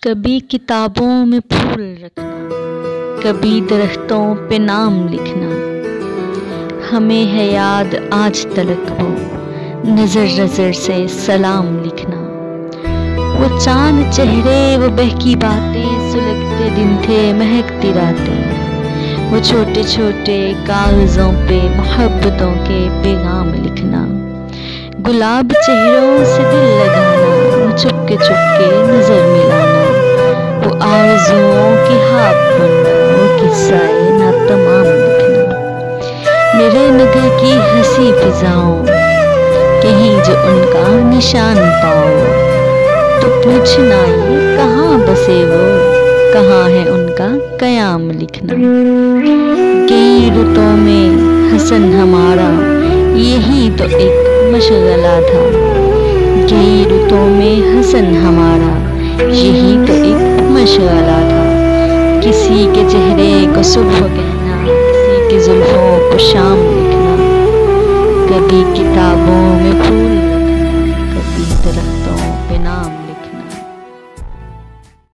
کبھی کتابوں میں پھول رکھنا، کبھی درختوں پہ نام لکھنا، ہمیں ہے یاد آج تلک وہ نظر نظر سے سلام لکھنا۔ وہ چاند چہرے، وہ بہکی باتیں، سلگتے دن تھے مہکتی راتیں، وہ چھوٹے چھوٹے کاغذوں پہ محبتوں کے پیغام لکھنا، گلاب چہروں سے دل لگانا، وہ چپکے چپکے نظر ملانا، وہ آرزوؤں کی ہاپ بننا، وہ قصہ ناتمام لکھنا۔ میرے نگر کی ہنسی فضاؤں، کہیں جو ان کا نشان پاؤ، تو پوچھنا یہ کہاں بسے وہ، کہاں ہے ان کا قیام لکھنا۔ کئی رتوں میں حسن ہمارا، یہی تو ایک مشغلہ تھا، کئی رتوں میں حسن ہمارا، یہی تو ایک مشغلہ تھا۔ کسی کے چہرے کو صبح کہنا، کسی کی زلفوں کو شام لکھنا، کبھی کتابوں